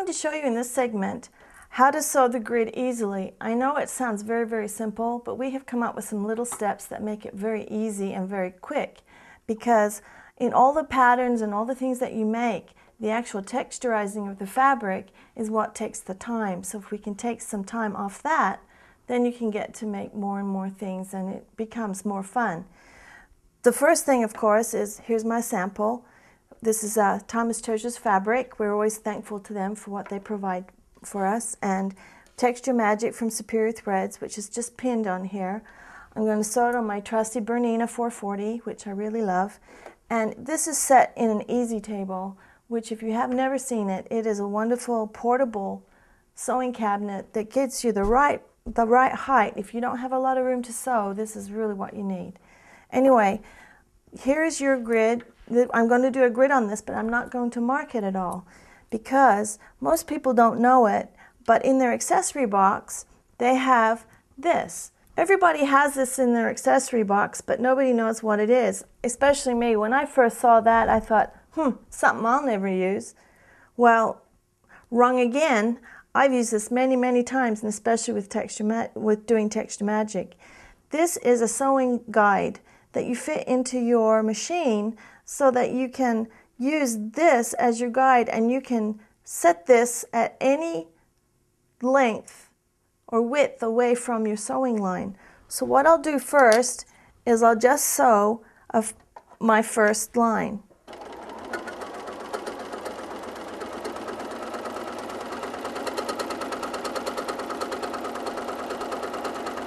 going to show you in this segment how to sew the grid easily. I know it sounds very, very simple, but we have come up with some little steps that make it very easy and very quick, because in all the patterns and all the things that you make, the actual texturizing of the fabric is what takes the time. So if we can take some time off that, then you can get to make more and more things and it becomes more fun. The first thing, of course, is here's my sample. This is Thomas Treasures fabric. We're always thankful to them for what they provide for us. And Texture Magic from Superior Threads, which is just pinned on here. I'm going to sew it on my trusty Bernina 440, which I really love. And this is set in an easy table, which if you have never seen it, it is a wonderful portable sewing cabinet that gets you the right height. If you don't have a lot of room to sew, this is really what you need. Anyway, here's your grid. I'm going to do a grid on this, but I'm not going to mark it at all because most people don't know it, but in their accessory box, they have this. Everybody has this in their accessory box, but nobody knows what it is, especially me. When I first saw that, I thought, something I'll never use. Well, wrong again. I've used this many, many times, and especially with doing Texture Magic. This is a sewing guide that you fit into your machine so that you can use this as your guide, and you can set this at any length or width away from your sewing line. So what I'll do first is I'll just sew my first line.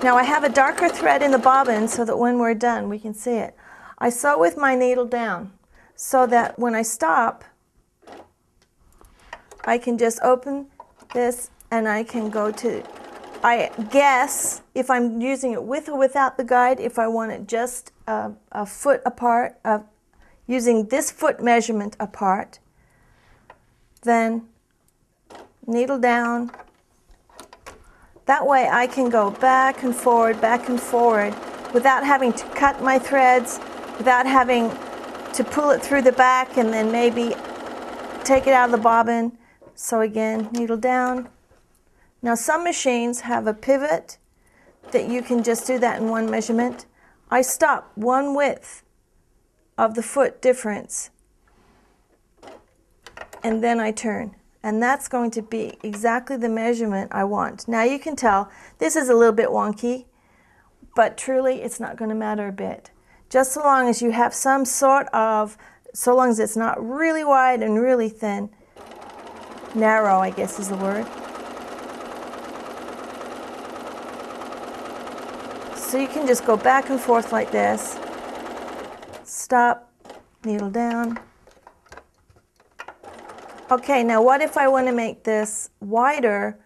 Now I have a darker thread in the bobbin so that when we're done we can see it. I sew with my needle down so that when I stop I can just open this and I can go to, I guess if I'm using it with or without the guide, if I want it just a foot apart, using this foot measurement apart, then needle down. That way I can go back and forward without having to cut my threads, without having to pull it through the back and then maybe take it out of the bobbin. So again, needle down. Now some machines have a pivot that you can just do that in one measurement. I stop 1 width of the foot difference and then I turn. And that's going to be exactly the measurement I want. Now you can tell this is a little bit wonky, but truly it's not going to matter a bit. Just so long as you have some sort of, so long as it's not really wide and really thin, narrow I guess is the word. So you can just go back and forth like this, stop, needle down. Okay, now what if I want to make this wider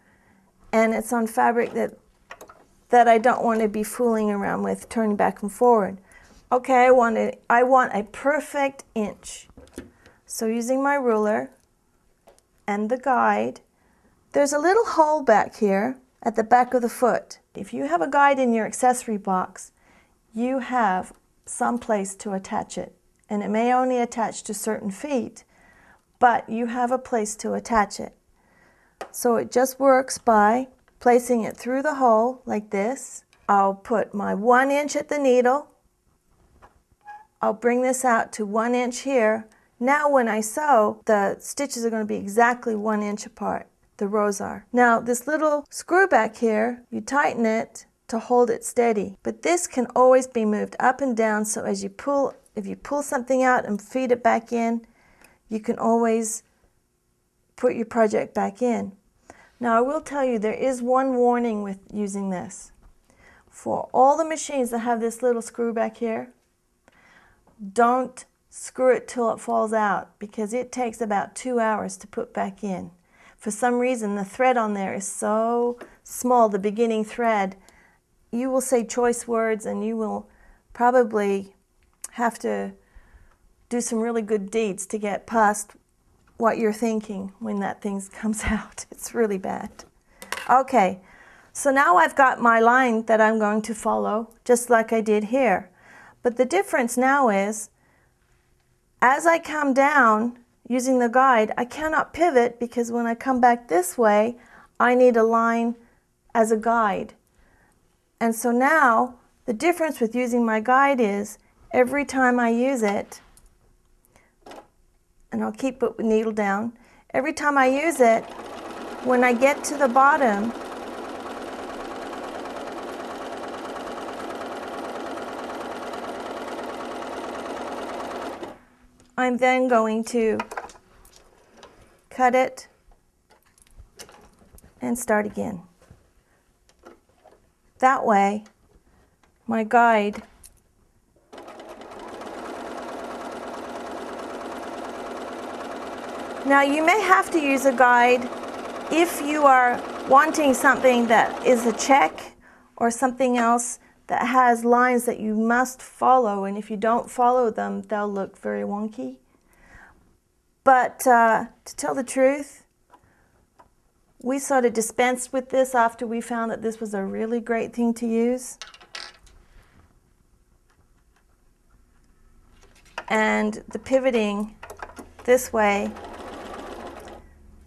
and it's on fabric that I don't want to be fooling around with, turning back and forward? Okay, I want a perfect inch. So using my ruler and the guide, there's a little hole back here at the back of the foot. If you have a guide in your accessory box, you have some place to attach it. And it may only attach to certain feet, but you have a place to attach it. So it just works by placing it through the hole like this. I'll put my 1 inch at the needle. I'll bring this out to 1 inch here. Now when I sew, the stitches are going to be exactly 1 inch apart. The rows are. Now this little screw back here, you tighten it to hold it steady. But this can always be moved up and down, so as you pull, if you pull something out and feed it back in, you can always put your project back in. Now I will tell you there is one warning with using this. For all the machines that have this little screw back here, don't screw it till it falls out because it takes about 2 hours to put back in. For some reason the thread on there is so small, the beginning thread, you will say choice words and you will probably have to do some really good deeds to get past what you're thinking when that thing comes out. It's really bad. Okay, so now I've got my line that I'm going to follow, just like I did here. But the difference now is, as I come down using the guide, I cannot pivot because when I come back this way, I need a line as a guide. And so now, the difference with using my guide is every time I use it, and I'll keep the needle down, every time I use it, when I get to the bottom, I'm then going to cut it and start again. That way, my guide now you may have to use a guide if you are wanting something that is a check or something else that has lines that you must follow, and if you don't follow them, they'll look very wonky. But to tell the truth, we sort of dispensed with this after we found that this was a really great thing to use. And the pivoting this way,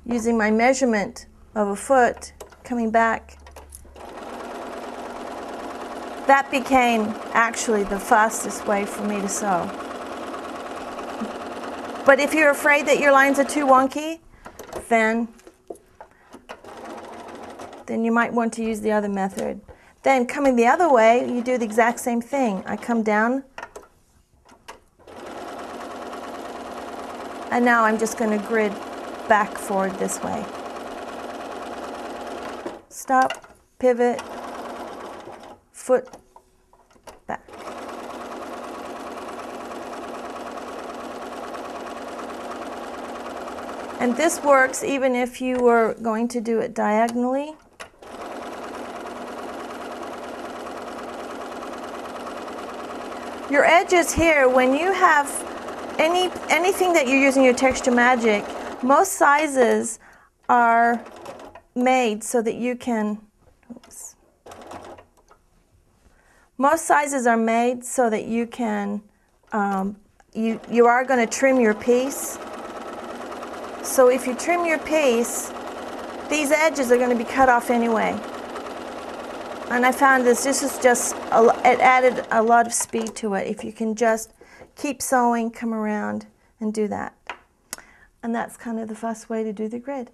using my measurement of a foot, coming back, that became actually the fastest way for me to sew. But if you're afraid that your lines are too wonky, then you might want to use the other method. Then coming the other way, you do the exact same thing. I come down, and now I'm just going to grid back forward this way. Stop, pivot, foot, back. And this works even if you were going to do it diagonally. Your edges here, when you have anything that you're using your Texture Magic, most sizes are made so that you can, most sizes are made so that you can, you are going to trim your piece. So if you trim your piece, these edges are going to be cut off anyway. And I found this is just, it added a lot of speed to it if you can just keep sewing, come around and do that. And that's kind of the fast way to do the grid.